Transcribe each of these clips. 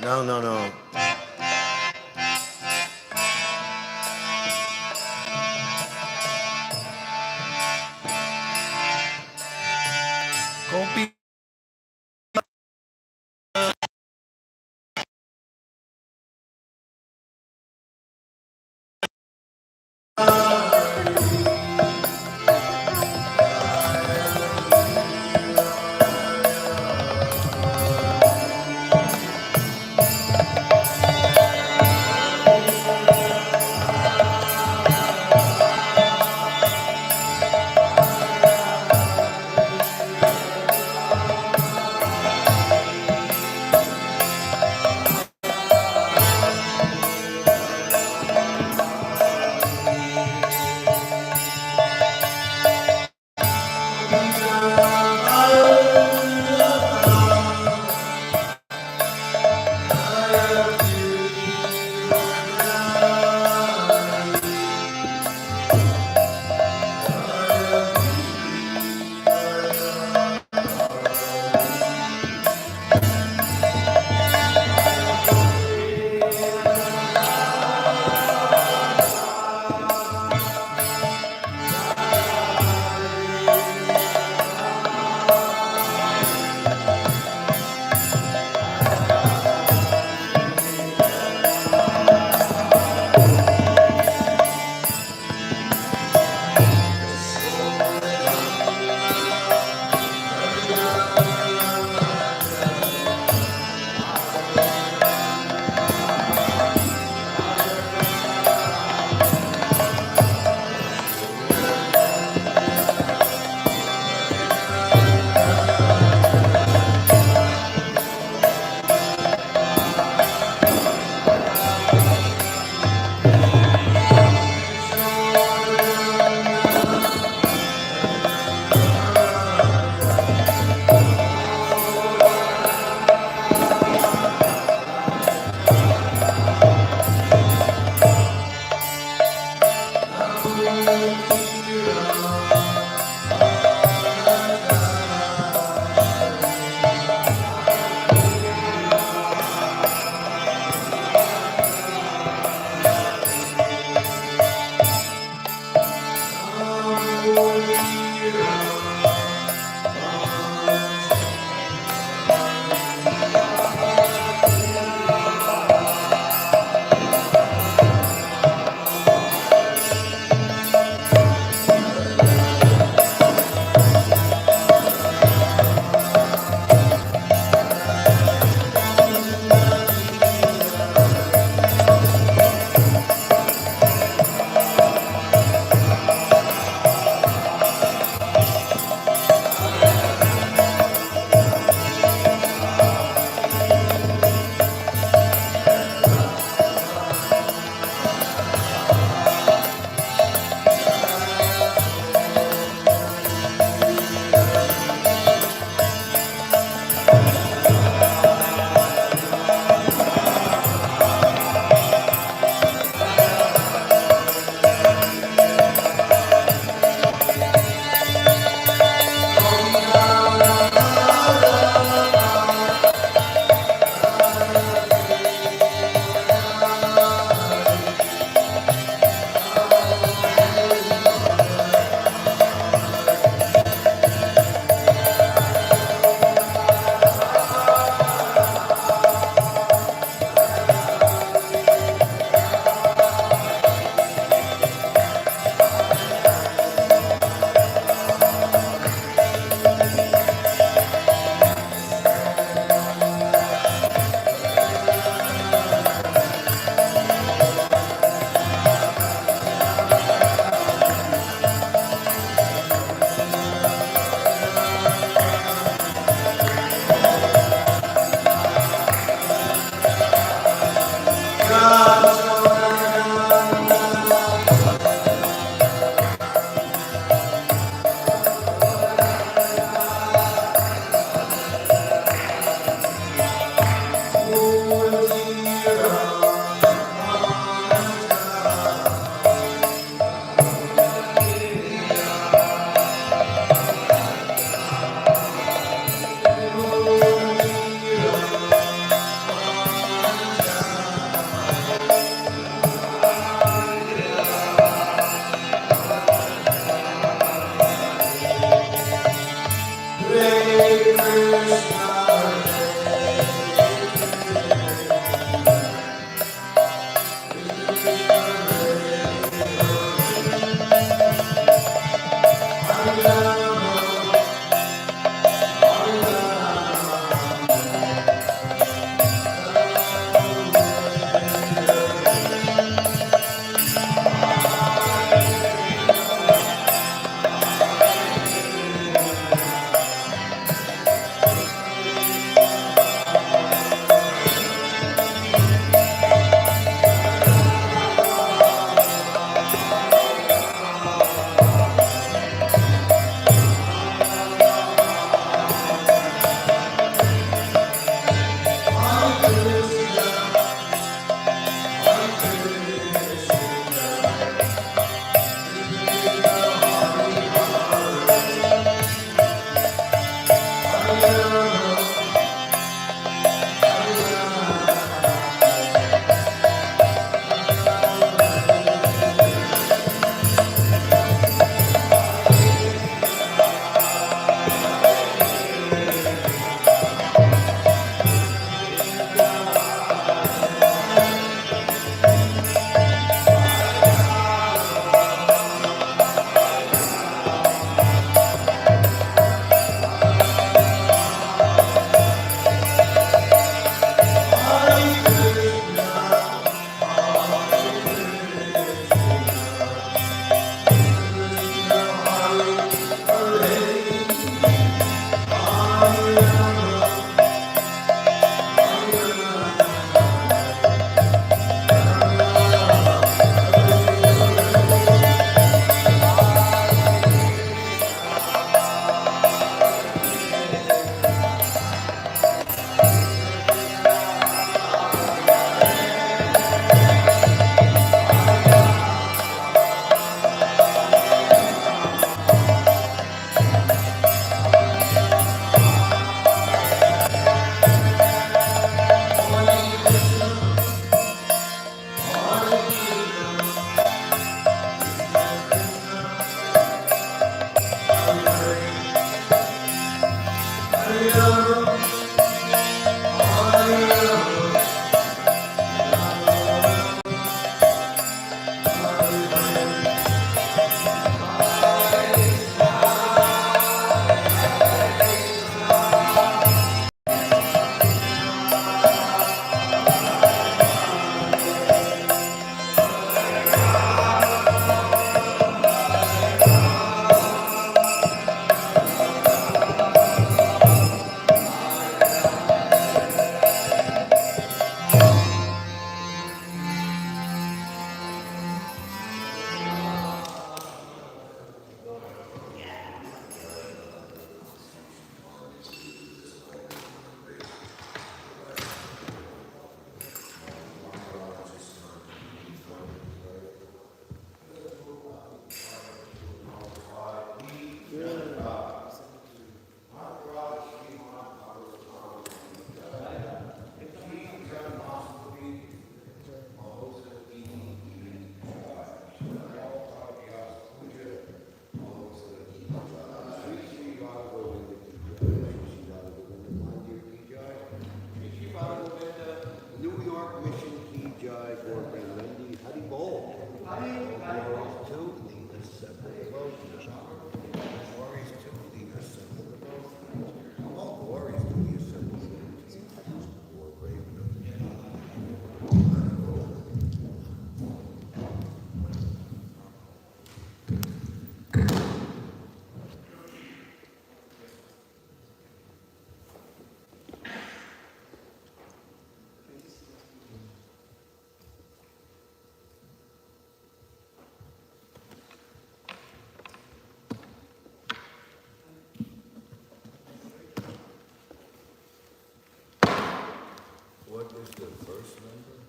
No, no, no. Kopi.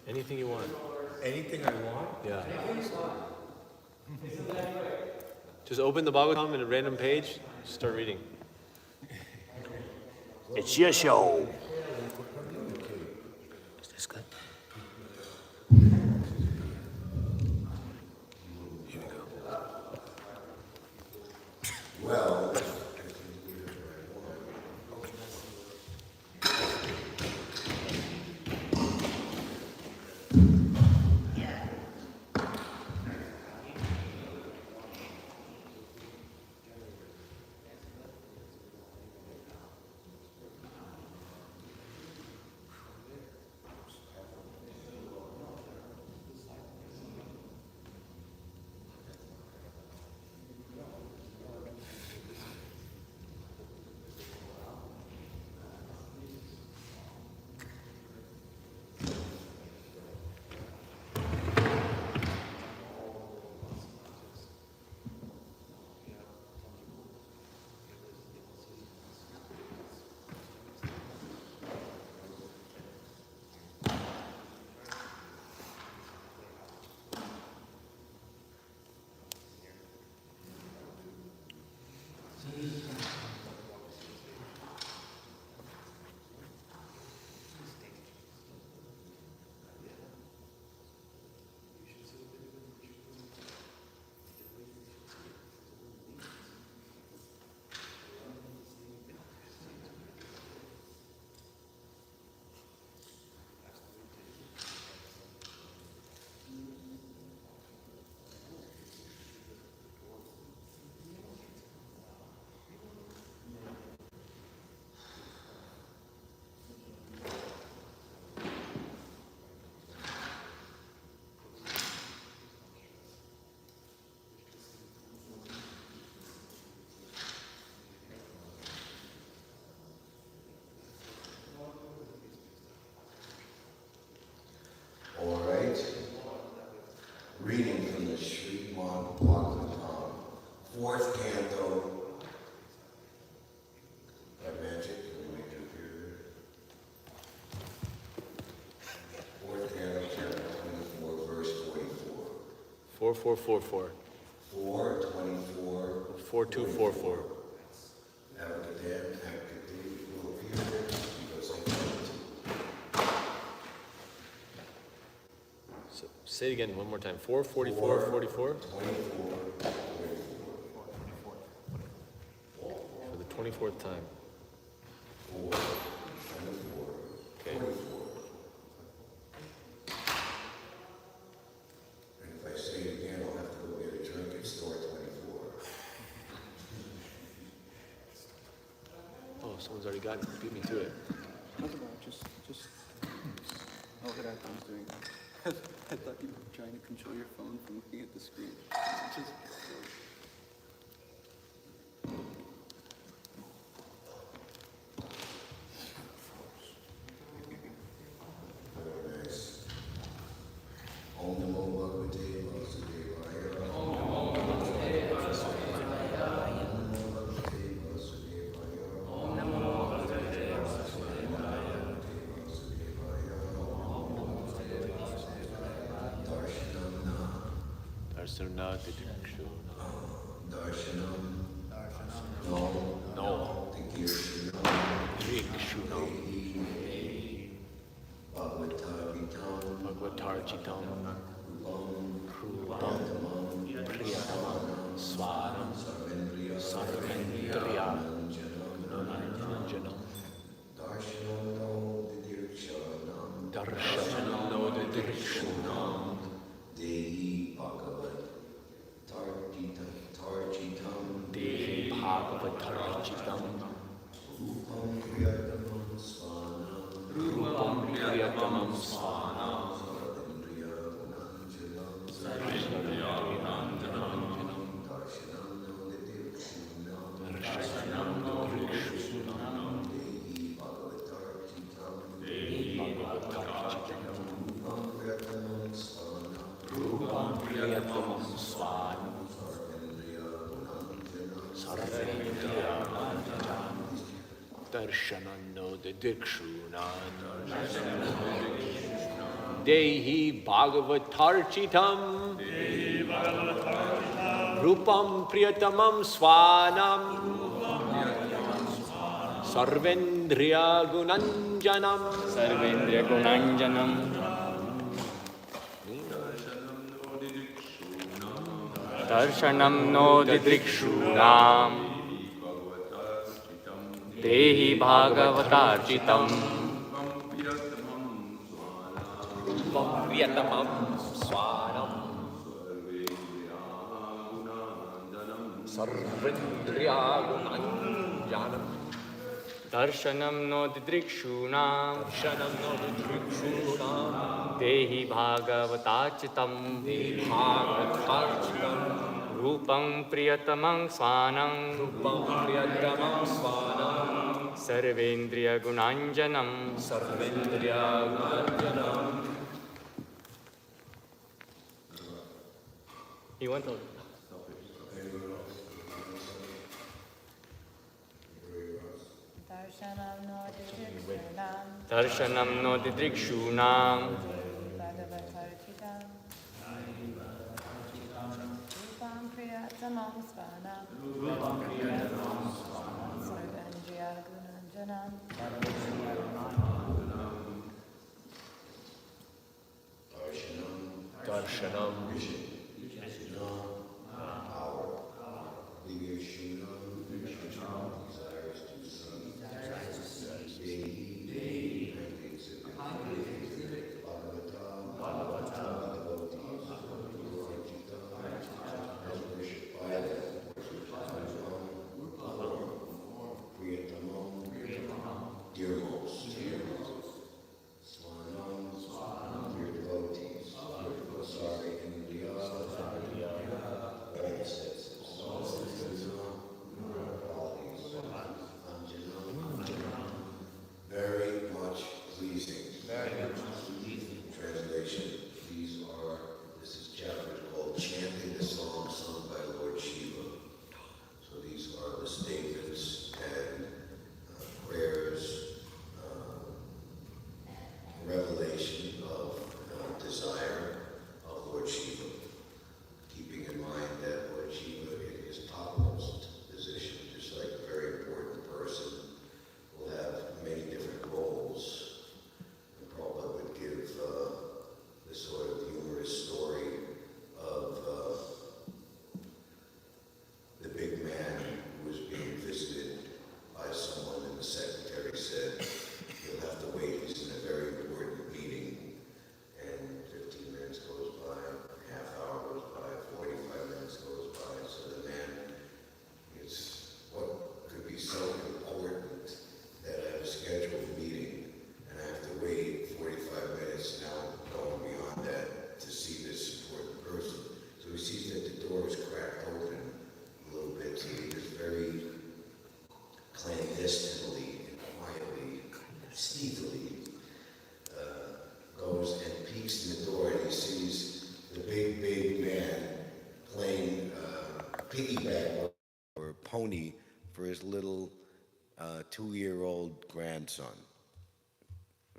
Anything you want. Anything I want? Yeah. Just open the Bhagavatam in a random page, start reading. It's your show. Is this good? Here we go. Well, all right. Reading from the Srimad Bhagavatam, 4th canto. That magic, can we make it appear? 4th canto, chapter 24, verse 44. 4444. 4:24. 4244. Abacadabra, will appear because I can't. So say it again one more time. 444 44. 24. For the 24th time. 4, 24. Okay. 44. And if I say it again, I'll have to go get a drink at store 24. Oh, someone's already got it. Beat me to it. That's about just. Oh, what I was doing. I thought you were trying to control your phone from looking at the screen. Just. Very nice. Om Namo Bhagavate Vasudevaya. Om Namo Bhagavate Vasudevaya. Om Namo Bhagavate Vasudevaya. Darsana Didikshu. Darshanam. No. Dikshu. Bhagavatam. Bhagavatarjitam. Krupam. Priyatamam. Swaram. Sarvendriya. Nananjanam. Darshanam no Didikshanam. Dehi Bhagavat Tarjitam. Dehi Bhagavatarjitam. Rupam Priyatamam Svanam. Rupam Priyatamam Svanam. Sarvendriya Darshanam no Didikshanam. Dehi Bhagavatarjitam. Dehi Bhagavatarjitam. Rupam Priyatamam Svanam. Sarvendriya Darshanam no Didikshanam. Dehi Bhagavatarchitam Rupam Priyatamam Swanam Sarvendriya Gunanjanam Sarvendriya Gunanjanam Darshanam no didrikshunam Dehi Bhagavatarchitam Priyatamam Swanam Sarvendriya Gunanjanam Darshanam no didrikshunam Shanam no Vidrikshunam Dehi Bhagavatarchitam Bhagavatarchitam Rupam Priyatamam Swanam Rupam Priyatamam Swanam Sarvendriya Gunanjanam Sarvendriya Gunanjanam. You want to? Darshanam no didrikshunam Bhagavatarchitam Rupam Priyatamam Svanam Sarvendriya Gunanjanam Darshanam Very much pleasing. Translation. This is chapter called Chanting the Song Sung by Lord Shiva. So these are the statements and prayers, revelation of desire of Lord Shiva. Keeping in mind that Lord Shiva in his topmost position, just like a very important person, will have many different roles. And Prabhupada would give this sort of humorous story of the big man who was being visited by someone, and the secretary said, "You'll have to wait, he's in a very important meeting." And 15 minutes goes by, half hour goes by, 45 minutes goes by, so the man, it's what could be so important that I have a scheduled meeting and I have to wait 45 minutes now, going beyond that to see this important person. So he sees that the door is cracked open a little bit, so he just very clandestinely and quietly, stealthily, goes and peeks in the door and he sees the big man playing piggyback or pony for his little 2-year-old grandson,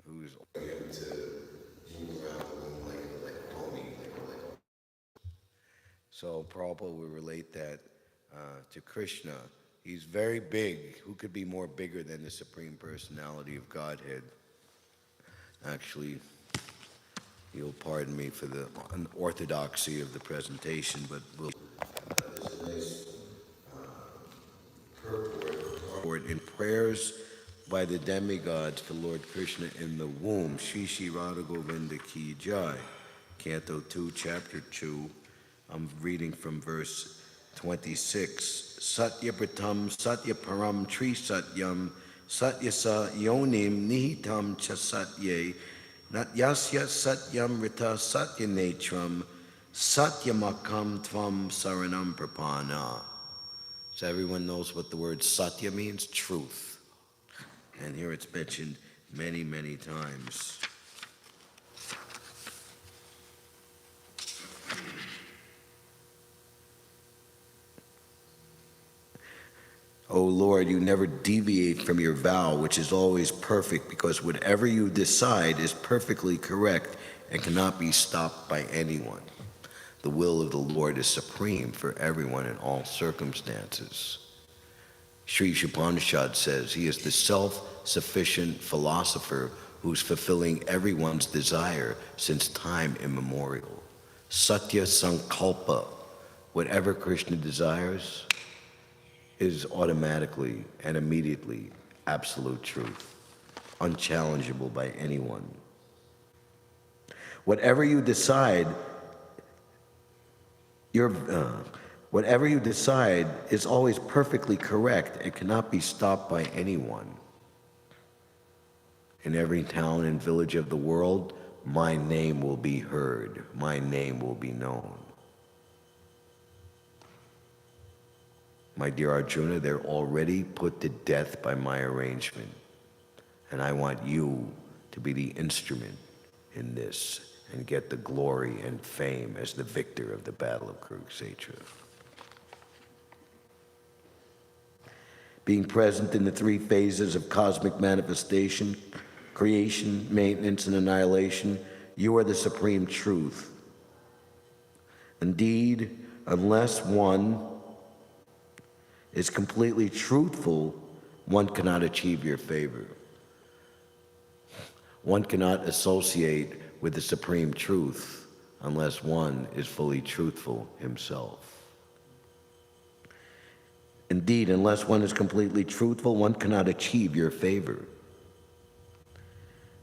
who's him to move around the room like a pony, like a So Prabhupada would relate that to Krishna. He's very big. Who could be more bigger than the Supreme Personality of Godhead? Actually, you'll pardon me for the unorthodoxy of the presentation, but we'll... There's a nice purport in prayers by the demigods for Lord Krishna in the womb. Shri Shri Radha Govinda Ki Jai. Canto 2, Chapter 2. I'm reading from verse 26. Satya Pratam Satya Param Tri Satyam Satya Sa Yonim Nihitam Cha Satye Natyasya Satyam Rita Satya Netram Satyamakam Tvam Saranam Prapana. So everyone knows what the word Satya means? Truth. And here it's mentioned many, many times. O Lord, you never deviate from your vow, which is always perfect, because whatever you decide is perfectly correct and cannot be stopped by anyone. The will of the Lord is supreme for everyone in all circumstances. Sri Upanishad says he is the self-sufficient philosopher who's fulfilling everyone's desire since time immemorial. Satya Sankalpa, whatever Krishna desires, is automatically and immediately absolute truth, unchallengeable by anyone. Whatever you decide, whatever you decide is always perfectly correct and cannot be stopped by anyone. In every town and village of the world, my name will be heard, my name will be known. My dear Arjuna, they're already put to death by my arrangement, and I want you to be the instrument in this and get the glory and fame as the victor of the Battle of Kurukshetra. Being present in the three phases of cosmic manifestation, creation, maintenance, and annihilation, you are the supreme truth. Indeed, unless one is completely truthful, one cannot achieve your favor. One cannot associate with the supreme truth unless one is fully truthful himself. Indeed, unless one is completely truthful, one cannot achieve your favor,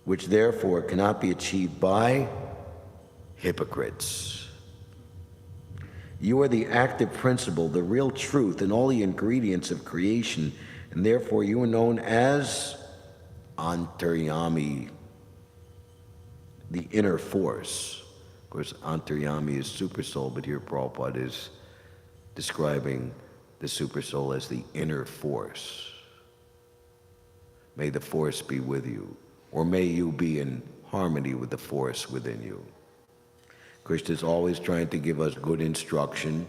which therefore cannot be achieved by hypocrites. You are the active principle, the real truth, and all the ingredients of creation, and therefore you are known as Antaryami, the inner force. Of course, Antaryami is Supersoul, but here Prabhupada is describing the Supersoul as the inner force. May the force be with you, or may you be in harmony with the force within you. Krishna is always trying to give us good instruction,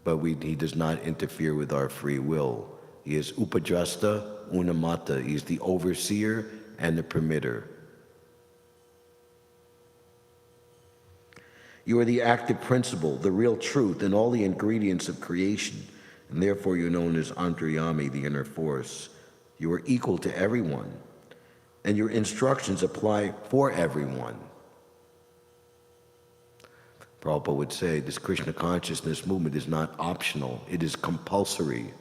but he does not interfere with our free will. He is Upadrasta Unamata. He's the overseer and the permitter. You are the active principle, the real truth, and all the ingredients of creation, and therefore you're known as Antaryami, the inner force. You are equal to everyone, and your instructions apply for everyone. Prabhupada would say this Krishna consciousness movement is not optional, it is compulsory.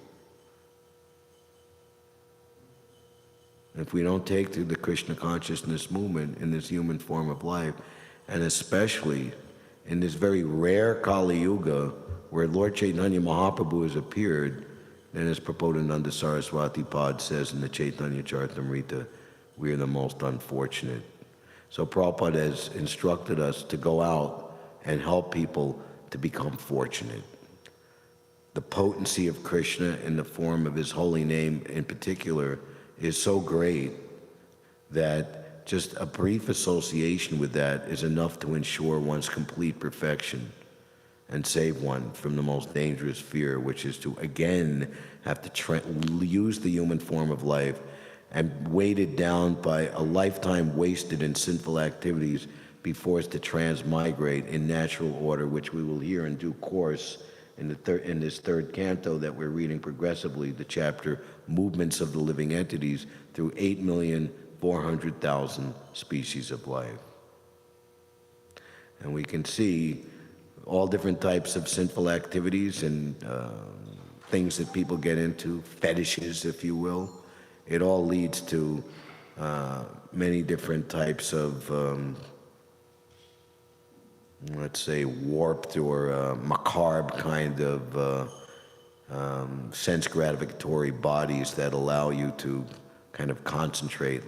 If we don't take to the Krishna consciousness movement in this human form of life, and especially in this very rare Kali Yuga where Lord Chaitanya Mahaprabhu has appeared, and as Prabodhananda Saraswati Pad says in the Chaitanya Charitamrita, we are the most unfortunate. So Prabhupada has instructed us to go out and help people to become fortunate. The potency of Krishna in the form of his holy name in particular is so great that just a brief association with that is enough to ensure one's complete perfection and save one from the most dangerous fear, which is to again have to use the human form of life and weighted down by a lifetime wasted in sinful activities, be forced to transmigrate in natural order, which we will hear in due course in this third canto that we're reading progressively, the chapter Movements of the Living Entities, through 8,400,000 species of life. And we can see all different types of sinful activities and things that people get into, fetishes, if you will. It all leads to many different types of let's say, warped or macabre kind of sense gratificatory bodies that allow you to kind of concentrate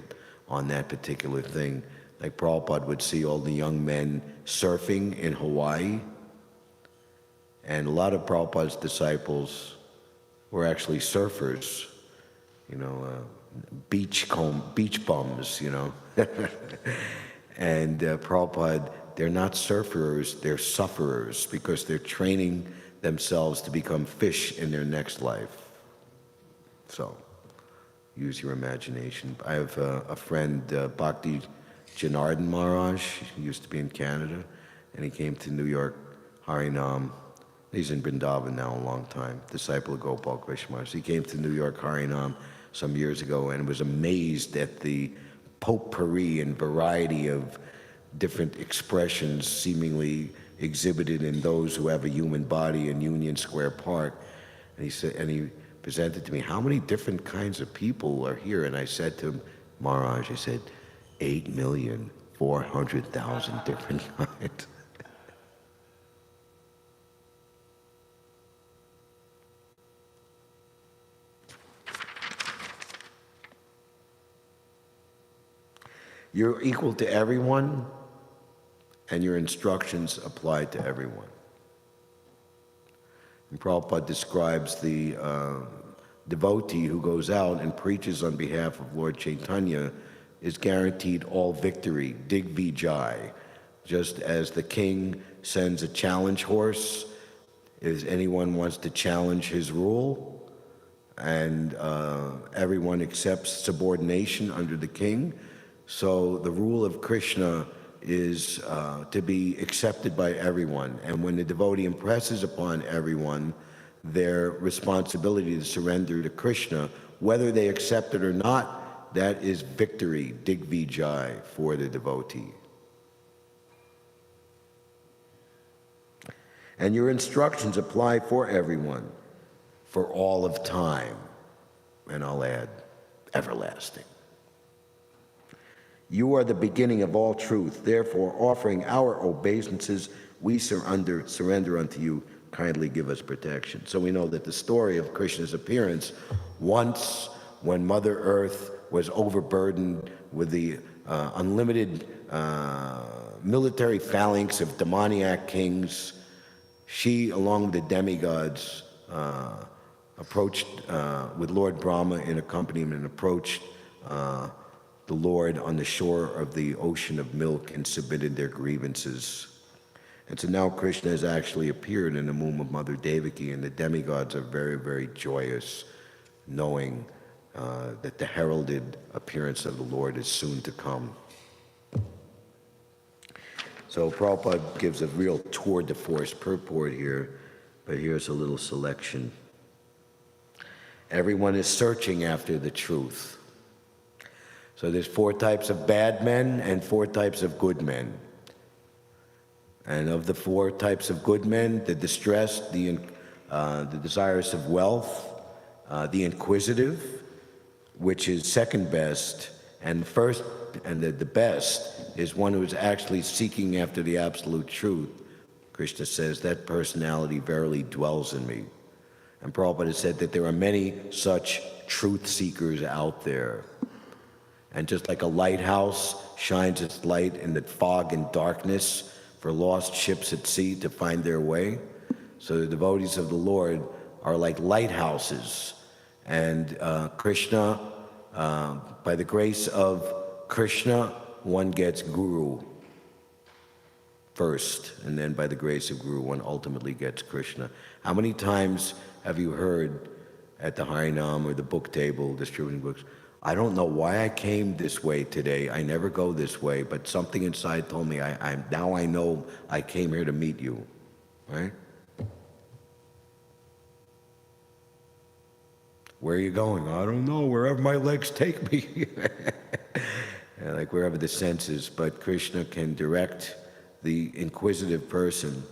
on that particular thing. Like Prabhupada would see all the young men surfing in Hawaii, and a lot of Prabhupada's disciples were actually surfers, beach bums, And Prabhupada, they're not surfers, they're sufferers, because they're training themselves to become fish in their next life. So, use your imagination. I have a friend, Bhakti Janardhan Maharaj. He used to be in Canada, and he came to New York, Harinam. He's in Vrindavan now a long time, disciple of Gopal Krishna Maharaj. He came to New York, Harinam, some years ago, and was amazed at the potpourri and variety of different expressions seemingly exhibited in those who have a human body in Union Square Park. And he said, and he presented to me, how many different kinds of people are here? And I said to him, Maharaj, he said, 8,400,000 different kinds. You're equal to everyone, and your instructions apply to everyone. And Prabhupada describes the devotee who goes out and preaches on behalf of Lord Chaitanya is guaranteed all victory, dig vijay. Just as the king sends a challenge horse, if anyone wants to challenge his rule, and everyone accepts subordination under the king, so the rule of Krishna is to be accepted by everyone. And when the devotee impresses upon everyone their responsibility to surrender to Krishna, whether they accept it or not, that is victory, dig vijay, for the devotee. And your instructions apply for everyone, for all of time. And I'll add, everlasting. You are the beginning of all truth. Therefore, offering our obeisances, we surrender unto you. Kindly give us protection. So we know that the story of Krishna's appearance, once when Mother Earth was overburdened with the unlimited military phalanx of demoniac kings, she, along with the demigods, approached with Lord Brahma in accompaniment, approached the Lord on the shore of the ocean of milk and submitted their grievances. And so now Krishna has actually appeared in the womb of Mother Devaki, and the demigods are very, very joyous, knowing that the heralded appearance of the Lord is soon to come. So Prabhupada gives a real tour de force purport here, but here's a little selection. Everyone is searching after the truth. So there's 4 types of bad men and 4 types of good men. And of the 4 types of good men, the distressed, the desirous of wealth, the inquisitive, which is second best, and first, and the best is one who is actually seeking after the absolute truth. Krishna says, that personality verily dwells in me. And Prabhupada said that there are many such truth seekers out there. And just like a lighthouse shines its light in the fog and darkness for lost ships at sea to find their way, so the devotees of the Lord are like lighthouses. And Krishna, by the grace of Krishna, one gets Guru first, and then by the grace of Guru, one ultimately gets Krishna. How many times have you heard at the Harinam or the book table distributing books, I don't know why I came this way today. I never go this way, but something inside told me now I know I came here to meet you, right? Where are you going? I don't know, wherever my legs take me. Like wherever the senses, but Krishna can direct the inquisitive person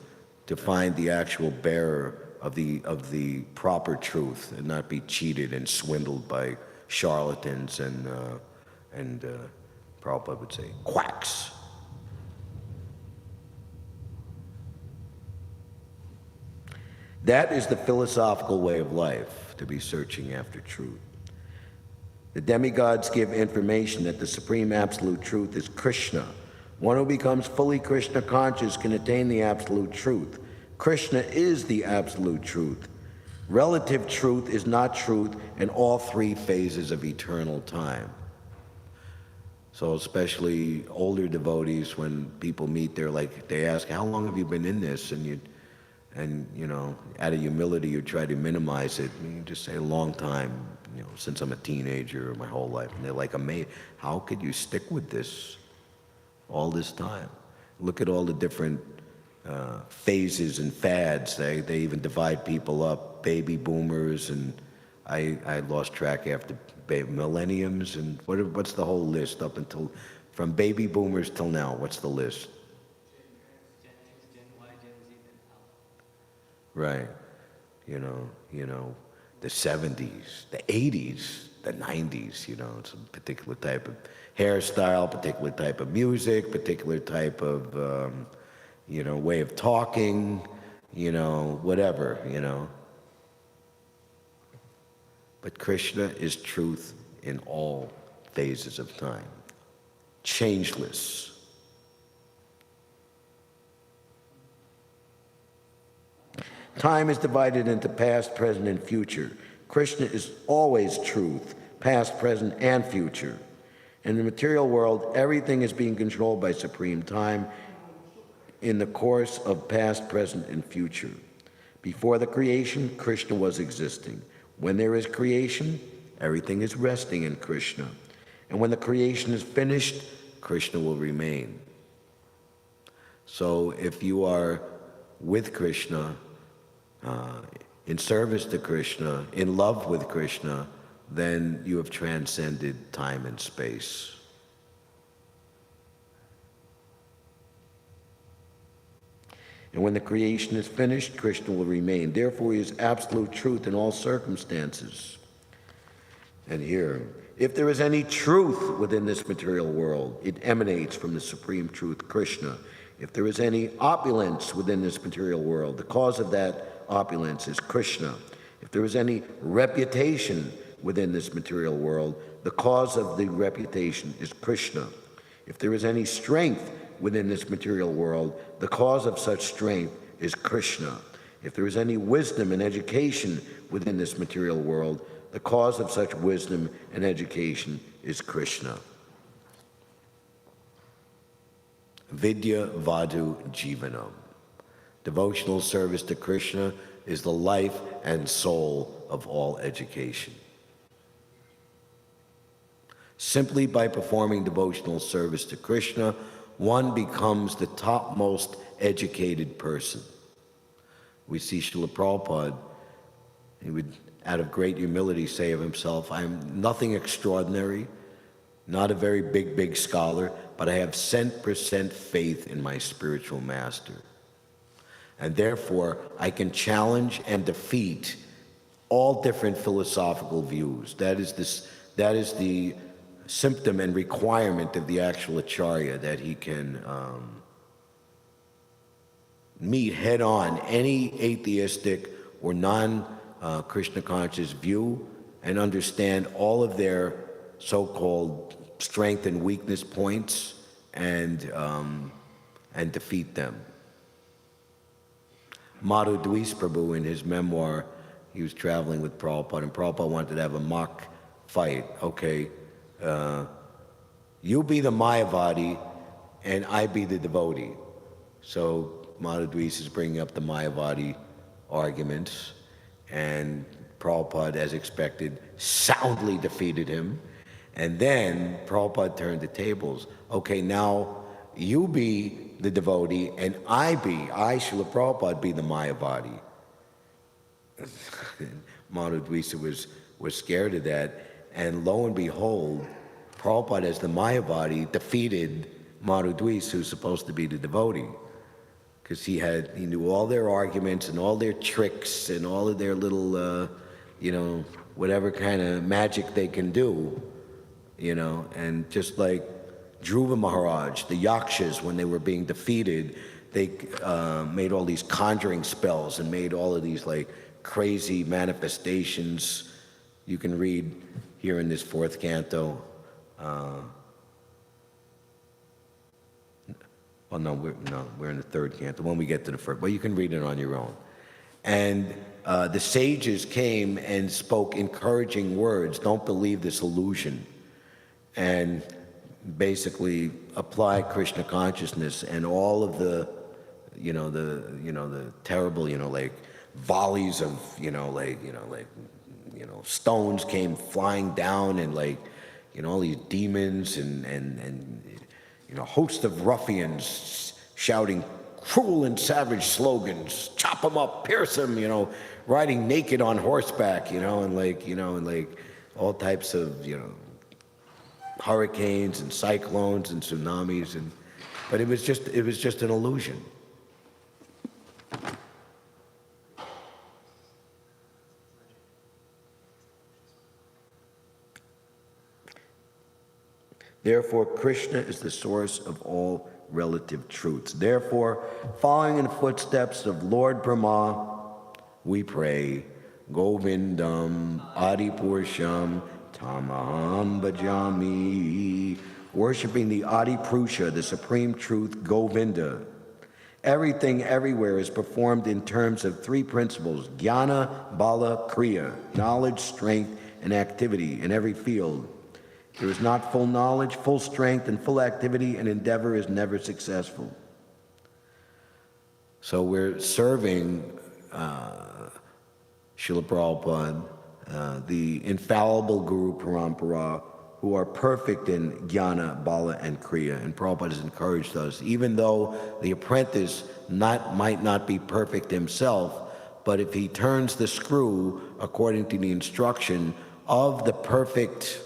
to find the actual bearer of the proper truth and not be cheated and swindled by charlatans and Prabhupada would say, quacks. That is the philosophical way of life, to be searching after truth. The demigods give information that the supreme absolute truth is Krishna. One who becomes fully Krishna conscious can attain the absolute truth. Krishna is the absolute truth. Relative truth is not truth in all 3 phases of eternal time. So especially older devotees, when people meet, they ask, how long have you been in this? And And, out of humility, you try to minimize it. You just say a long time, since I'm a teenager, my whole life. And they're like, amazed, how could you stick with this all this time? Look at all the different phases and fads. They even divide people up, baby boomers, and I lost track after millenniums, and what's the whole list up until, from baby boomers till now, what's the list? Right. The 70s, the 80s, the 90s, it's a particular type of hairstyle, particular type of music, particular type of, way of talking, whatever. But Krishna is truth in all phases of time, changeless. Time is divided into past, present, and future. Krishna is always truth, past, present, and future. In the material world, everything is being controlled by supreme time in the course of past, present, and future. Before the creation, Krishna was existing. When there is creation, everything is resting in Krishna. And when the creation is finished, Krishna will remain. So if you are with Krishna, in service to Krishna, in love with Krishna, then you have transcended time and space. And when the creation is finished, Krishna will remain. Therefore, he is absolute truth in all circumstances. And here, if there is any truth within this material world, it emanates from the supreme truth, Krishna. If there is any opulence within this material world, the cause of that opulence is Krishna. If there is any reputation within this material world, the cause of the reputation is Krishna. If there is any strength within this material world, the cause of such strength is Krishna. If there is any wisdom and education within this material world, the cause of such wisdom and education is Krishna. Vidya Vadu Jivanam. Devotional service to Krishna is the life and soul of all education. Simply by performing devotional service to Krishna, one becomes the topmost educated person. We see Srila Prabhupada, he would, out of great humility, say of himself, I am nothing extraordinary, not a very big scholar, but I have 100% faith in my spiritual master. And therefore, I can challenge and defeat all different philosophical views. That is the symptom and requirement of the actual acharya, that he can meet head-on any atheistic or non-Krishna conscious view and understand all of their so-called strength and weakness points and defeat them. Madhu Dweis Prabhu, in his memoir, he was traveling with Prabhupada, and Prabhupada wanted to have a mock fight. Okay, you be the Mayavadi, and I be the devotee. So Madhu Dweis is bringing up the Mayavadi arguments, and Prabhupada, as expected, soundly defeated him. And then Prabhupada turned the tables. Okay, now you be the devotee, and I, Srila Prabhupada, be the Mayavadi. Madhu Dweisa was scared of that, and lo and behold, Prabhupada, as the Mayavadi, defeated Madhu Dweisa, who's supposed to be the devotee, because he knew all their arguments and all their tricks and all of their little, whatever kind of magic they can do, and just like Dhruva Maharaj, the Yakshas, when they were being defeated, they made all these conjuring spells and made all of these crazy manifestations. You can read here in this fourth canto. We're in the third canto. When we get to the first, you can read it on your own. And the sages came and spoke encouraging words. Don't believe this illusion. And basically apply Krishna consciousness, and all of the the terrible, like volleys of, stones came flying down, and all these demons and hosts of ruffians shouting cruel and savage slogans, chop them up, pierce them, riding naked on horseback, and all types of, hurricanes and cyclones and tsunamis, but it was just an illusion. Therefore, Krishna is the source of all relative truths. Therefore, following in the footsteps of Lord Brahma, we pray, Govindam Adipurusham Tamaham Bhajami, worshiping the Adipurusha, the supreme truth, Govinda. Everything everywhere is performed in terms of three principles: jnana, bala, kriya, knowledge, strength, and activity in every field. There is not full knowledge, full strength, and full activity, and endeavor is never successful. So we're serving Srila Prabhupada, the infallible Guru Parampara, who are perfect in jnana, bala, and kriya. And Prabhupada has encouraged us, even though the apprentice might not be perfect himself, but if he turns the screw according to the instruction of the perfect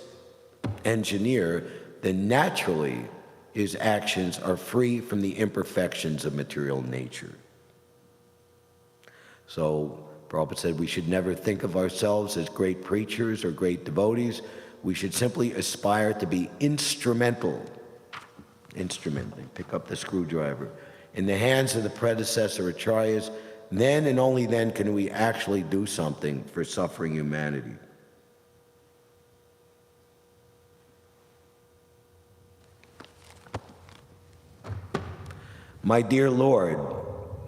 engineer, then naturally his actions are free from the imperfections of material nature. So Prabhupada said we should never think of ourselves as great preachers or great devotees. We should simply aspire to be instrument, pick up the screwdriver, in the hands of the predecessor acharyas. Then and only then can we actually do something for suffering humanity. My dear Lord,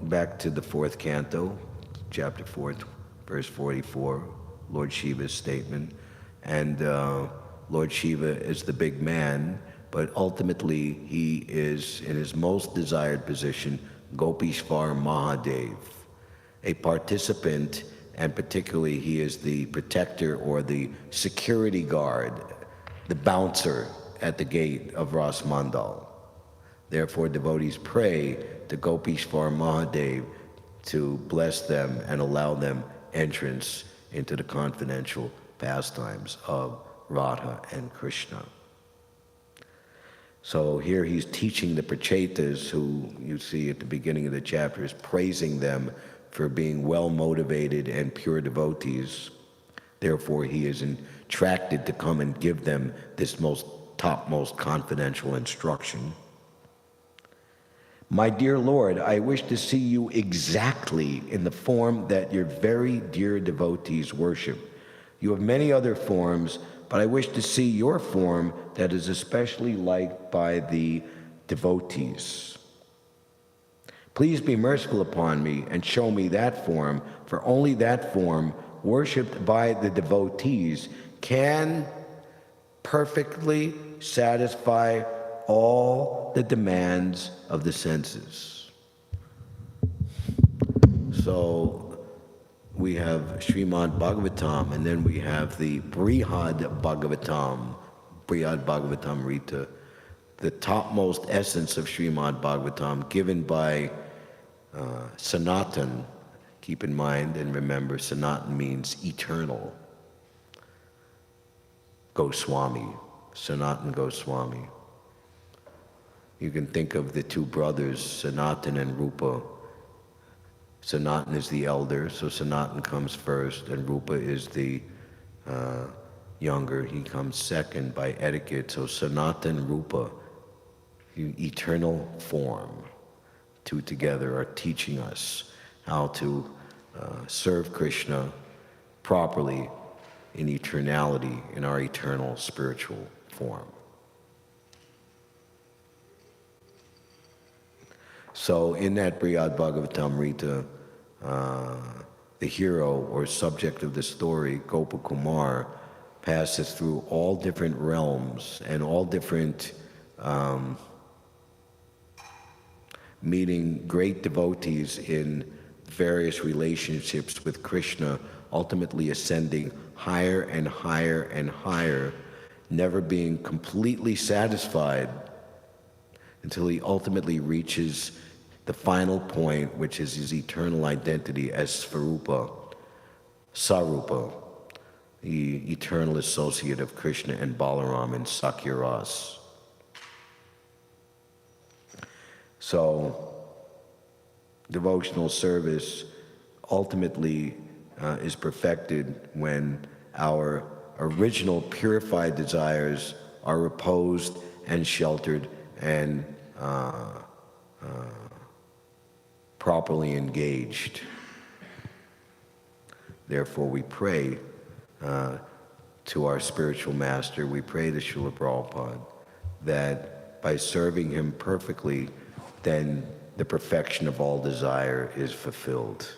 back to the fourth canto, chapter 4, verse 44, Lord Shiva's statement. And Lord Shiva is the big man, but ultimately he is in his most desired position, Gopishvar Mahadev, a participant, and particularly he is the protector or the security guard, the bouncer at the gate of Ras Mandal. Therefore, devotees pray to Gopishvar Mahadev to bless them and allow them entrance into the confidential pastimes of Radha and Krishna. So here he's teaching the Prachetas, who you see at the beginning of the chapter, is praising them for being well-motivated and pure devotees. Therefore, he is attracted to come and give them this topmost confidential instruction. My dear Lord, I wish to see you exactly in the form that your very dear devotees worship. You have many other forms, but I wish to see your form that is especially liked by the devotees. Please be merciful upon me and show me that form, for only that form, worshipped by the devotees, can perfectly satisfy all the demands of the senses. So we have Srimad Bhagavatam, and then we have the Brihad Bhagavatam Rita, the topmost essence of Srimad Bhagavatam, given by Sanatan. Keep in mind and remember, Sanatan means eternal. Goswami, Sanatan Goswami. You can think of the two brothers, Sanatan and Rupa. Sanatan is the elder, so Sanatan comes first, and Rupa is the younger. He comes second by etiquette. So Sanatan, Rupa, the eternal form, two together are teaching us how to serve Krishna properly in eternality, in our eternal spiritual form. So in that Brihad Bhagavatam Rita, the hero or subject of the story, Gopakumar, passes through all different realms and all different meeting great devotees in various relationships with Krishna, ultimately ascending higher and higher and higher, never being completely satisfied until he ultimately reaches the final point, which is his eternal identity as Svarupa, Sarupa, the eternal associate of Krishna and Balaram in Sakya Ras. So, devotional service ultimately is perfected when our original purified desires are reposed and sheltered and properly engaged. Therefore, we pray to our spiritual master, we pray to Srila Prabhupada, that by serving him perfectly, then the perfection of all desire is fulfilled.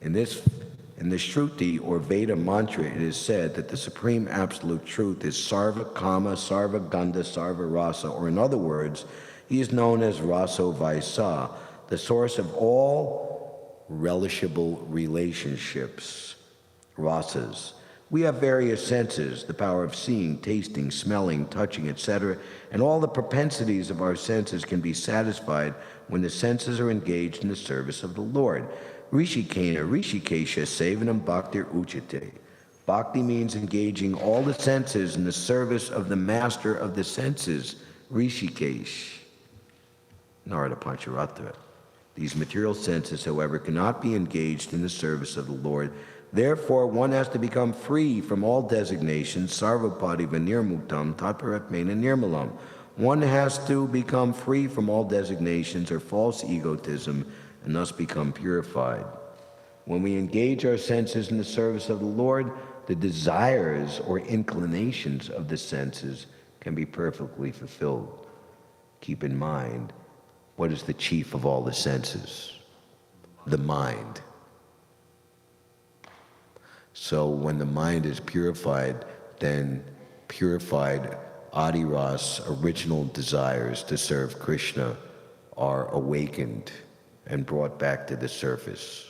In the Shruti or Veda mantra, it is said that the supreme absolute truth is Sarva Kama, Sarva Gandha, Sarva Rasa, or in other words, he is known as Raso Vaisa, the source of all relishable relationships, rasas. We have various senses, the power of seeing, tasting, smelling, touching, etc., and all the propensities of our senses can be satisfied when the senses are engaged in the service of the Lord. Rishikena, Rishikesha, Sevanam Bhaktir Uchate. Bhakti means engaging all the senses in the service of the master of the senses, Rishikesh. Narada Pancharatra. These material senses, however, cannot be engaged in the service of the Lord. Therefore, one has to become free from all designations, sarvapadi vanirmuktam tatparatmena nirmalam. One has to become free from all designations or false egotism and thus become purified. When we engage our senses in the service of the Lord, the desires or inclinations of the senses can be perfectly fulfilled. Keep in mind, what is the chief of all the senses? The mind. So when the mind is purified, then purified Adiras, original desires to serve Krishna, are awakened and brought back to the surface.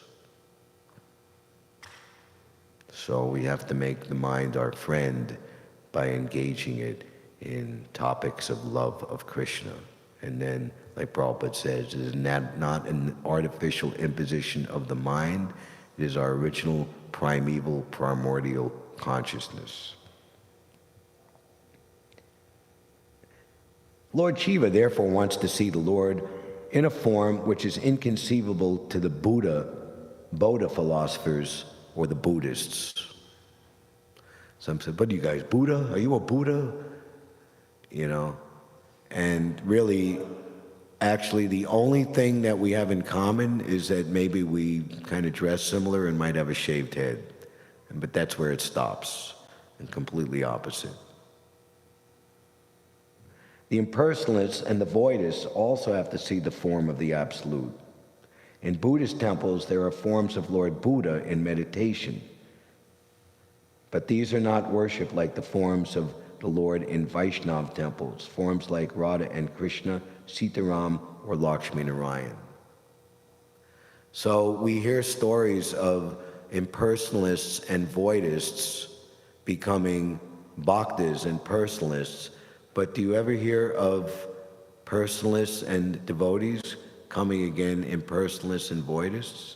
So we have to make the mind our friend by engaging it in topics of love of Krishna. And then, like Prabhupada says, it is not an artificial imposition of the mind, it is our original primeval, primordial consciousness. Lord Shiva therefore wants to see the Lord in a form which is inconceivable to the Bodha philosophers or the Buddhists. Some said, "What are you guys, Buddha? Are you a Buddha?" You know, and really, actually, the only thing that we have in common is that maybe we kind of dress similar and might have a shaved head. But that's where it stops, and completely opposite. The impersonalists and the voidists also have to see the form of the Absolute. In Buddhist temples, there are forms of Lord Buddha in meditation. But these are not worshipped like the forms of the Lord in Vaishnav temples, forms like Radha and Krishna, Sitaram, or Lakshmi Narayan. So we hear stories of impersonalists and voidists becoming bhaktas and personalists, but do you ever hear of personalists and devotees coming again impersonalists and voidists?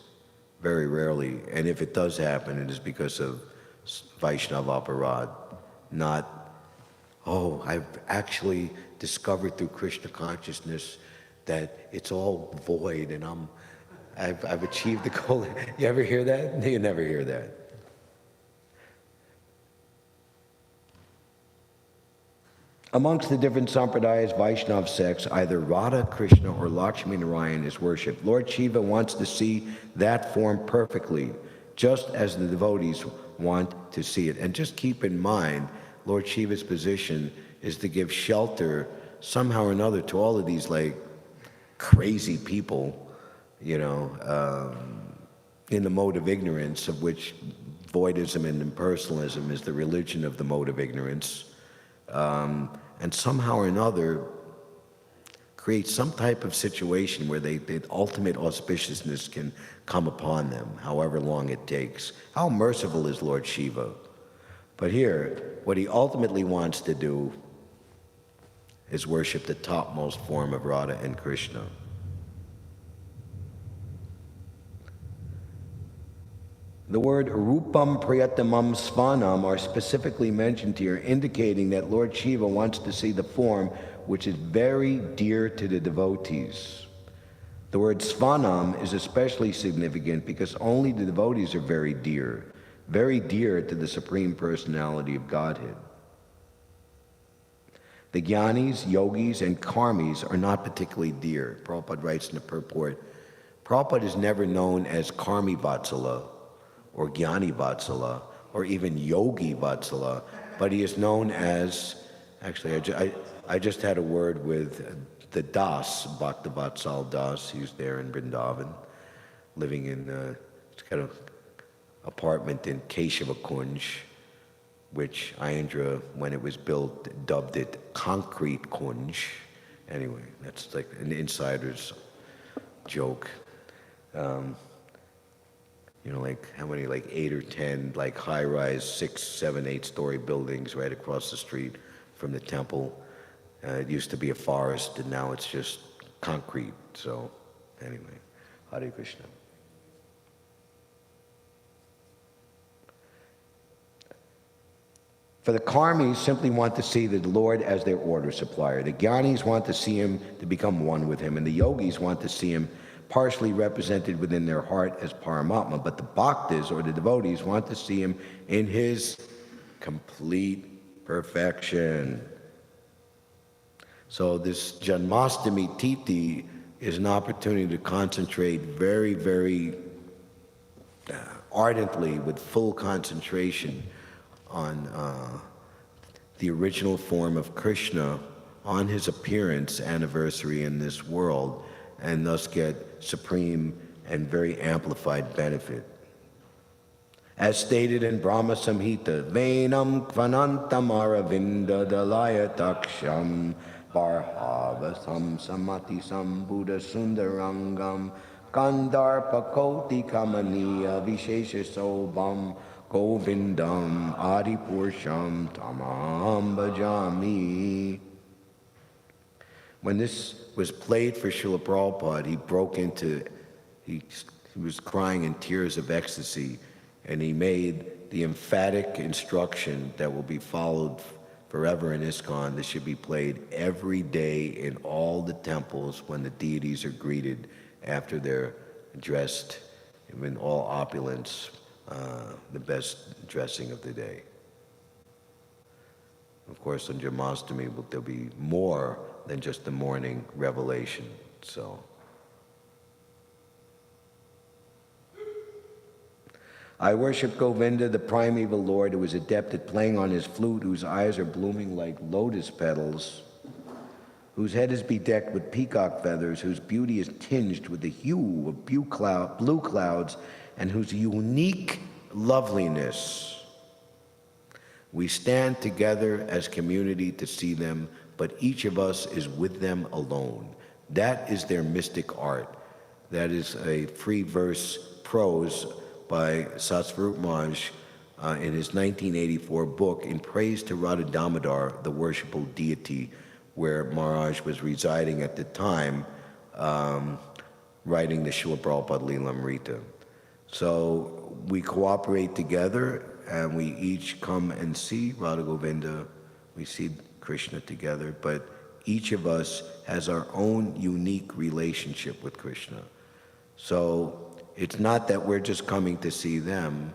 Very rarely, and if it does happen, it is because of Vaishnava aparad, not, "Oh, I've actually discovered through Krishna consciousness that it's all void and I've achieved the goal." You ever hear that? You never hear that. Amongst the different sampradayas, Vaishnav sects, either Radha, Krishna, or Lakshmi Narayan is worshipped. Lord Shiva wants to see that form perfectly, just as the devotees want to see it. And just keep in mind, Lord Shiva's position is to give shelter somehow or another to all of these like crazy people, you know, in the mode of ignorance, of which voidism and impersonalism is the religion of the mode of ignorance. And somehow or another, create some type of situation where the ultimate auspiciousness can come upon them, however long it takes. How merciful is Lord Shiva? But here, what he ultimately wants to do is worship the topmost form of Radha and Krishna. The word Rupam Priyatamam Svanam are specifically mentioned here, indicating that Lord Shiva wants to see the form which is very dear to the devotees. The word Svanam is especially significant because only the devotees are very dear to the Supreme Personality of Godhead. The Jnanis, Yogis, and Karmis are not particularly dear. Prabhupada writes in the purport, Prabhupada is never known as Karmi Vatsala, or Jnani Vatsala, or even Yogi Vatsala, but he is known as, actually I just had a word with the dāsa, Bhakta Vatsal Das, he's there in Vrindavan, living in it's kind of apartment in Keshava Kunj, which Ayendra, when it was built, dubbed it Concrete Kunj. Anyway, that's like an insider's joke. You know, like how many, like 8 or 10, like high-rise 6, 7, 8-story buildings right across the street from the temple. It used to be a forest, and now it's just concrete. So, anyway, Hare Krishna. For the Karmis simply want to see the Lord as their order supplier. The Jnanis want to see him to become one with him, and the Yogis want to see him partially represented within their heart as Paramatma, but the Bhaktas, or the devotees, want to see him in his complete perfection. So this Jamnastami Titi is an opportunity to concentrate very, very ardently, with full concentration, on the original form of Krishna on his appearance anniversary in this world, and thus get supreme and very amplified benefit. As stated in Brahma Samhita, Venam Kvanantam Aravinda Dalaya Taksham Barhavasam Samati Sambuddha Sundarangam Kandarpa Koti Kamaniya Vishesha Sobam Govindam Adipursham Tamam Bhajami. When this was played for Srila Prabhupada, he broke into, he was crying in tears of ecstasy, and he made the emphatic instruction that will be followed forever in ISKCON. This should be played every day in all the temples when the deities are greeted after they're dressed in all opulence, the best dressing of the day. Of course, on Jamnastami, there'll be more than just the morning revelation. So, I worship Govinda, the primeval Lord, who is adept at playing on his flute, whose eyes are blooming like lotus petals, whose head is bedecked with peacock feathers, whose beauty is tinged with the hue of blue clouds, and whose unique loveliness. We stand together as community to see them, but each of us is with them alone. That is their mystic art. That is a free verse prose by Satsvarup Maharaj in his 1984 book in praise to Radha Damodar, the worshipful deity, where Maharaj was residing at the time, writing the Srila Prabhupada Lilamrita. So we cooperate together, and we each come and see Radha Govinda, we see Krishna together, but each of us has our own unique relationship with Krishna. So it's not that we're just coming to see them,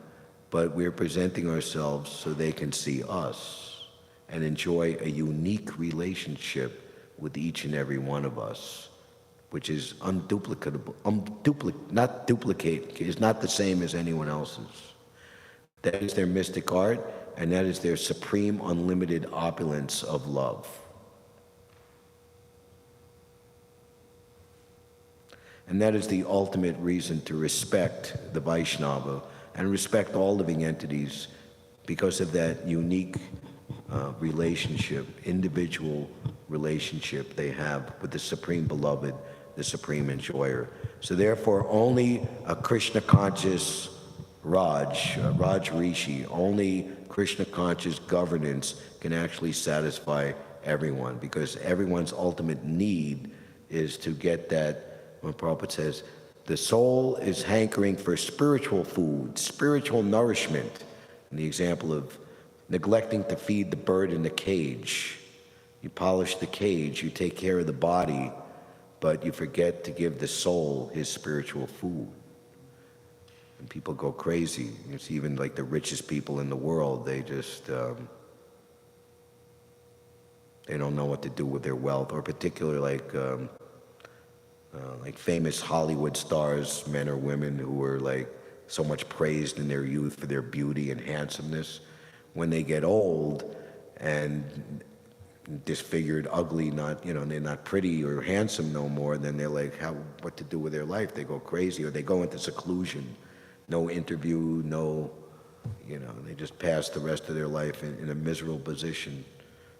but we're presenting ourselves so they can see us and enjoy a unique relationship with each and every one of us, which is unduplicatable, is not the same as anyone else's. That is their mystic art, and that is their supreme unlimited opulence of love. And that is the ultimate reason to respect the Vaishnava and respect all living entities, because of that unique relationship, individual relationship they have with the Supreme Beloved, the Supreme Enjoyer. So therefore, only a Krishna-conscious Raj Rishi, only Krishna-conscious governance can actually satisfy everyone, because everyone's ultimate need is to get that, when Prabhupada says, the soul is hankering for spiritual food, spiritual nourishment. And the example of neglecting to feed the bird in the cage. You polish the cage, you take care of the body, but you forget to give the soul his spiritual food. And people go crazy. It's even like the richest people in the world, they just, they don't know what to do with their wealth, or particularly like famous Hollywood stars, men or women who were like so much praised in their youth for their beauty and handsomeness. When they get old and disfigured, ugly, not, you know, they're not pretty or handsome no more, then they're like, what to do with their life? They go crazy, or they go into seclusion. No interview, no, you know, they just pass the rest of their life in a miserable position.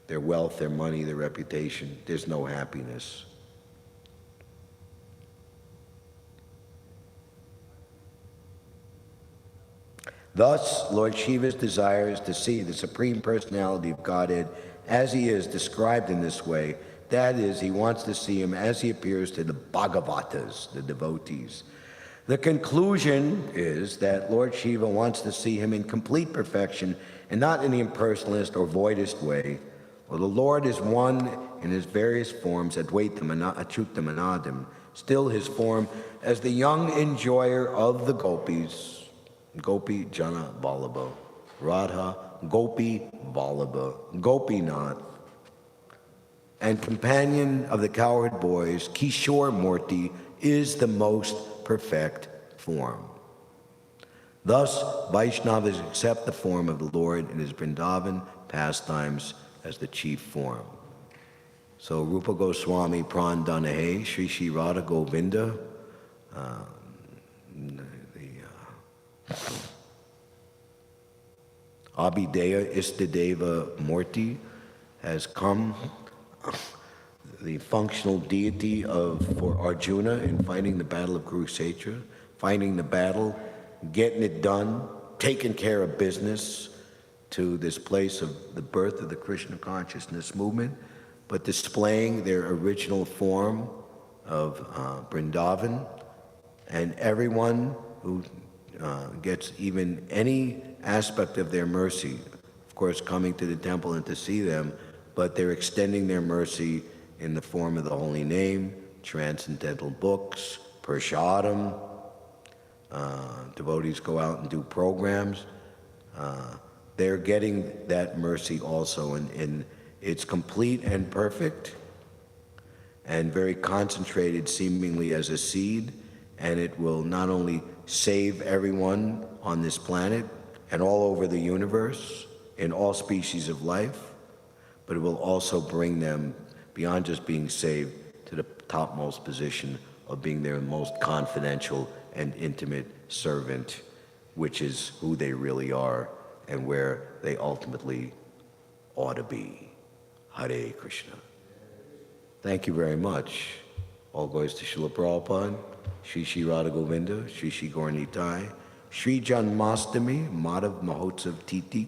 Their wealth, their money, their reputation, there's no happiness. Thus, Lord Shiva's desire is to see the Supreme Personality of Godhead as he is described in this way. That is, he wants to see him as he appears to the Bhagavatas, the devotees. The conclusion is that Lord Shiva wants to see him in complete perfection and not in the impersonalist or voidist way. Well, the Lord is one in his various forms, Advaitam, Achyutam, Anadim, still his form as the young enjoyer of the gopis, Gopi Jana Vallabha, Radha Gopi Vallabha, Gopinath, and companion of the cowherd boys, Kishore Murti, is the most perfect form. Thus, Vaishnavas accept the form of the Lord in his Vrindavan pastimes as the chief form. So Rupa Goswami Prandanahe, Sri Sri Radha Govinda, Abhideya Istadeva Murti has come, the functional deity for Arjuna in fighting the battle of Kurukshetra, fighting the battle, getting it done, taking care of business to this place of the birth of the Krishna consciousness movement, but displaying their original form of Vrindavan, and everyone who gets even any aspect of their mercy, of course coming to the temple and to see them, but they're extending their mercy in the form of the holy name, transcendental books, prashadam. Devotees go out and do programs. They're getting that mercy also, and it's complete and perfect and very concentrated seemingly as a seed, and it will not only save everyone on this planet and all over the universe, in all species of life, but it will also bring them beyond just being saved to the topmost position of being their most confidential and intimate servant, which is who they really are and where they ultimately ought to be. Hare Krishna. Thank you very much. All goes to Srila Prabhupada, Sri Sri Radha Govinda, Sri Sri Gaura Nitai, Sri Jamnastami, Madhav Mahotsav Titi,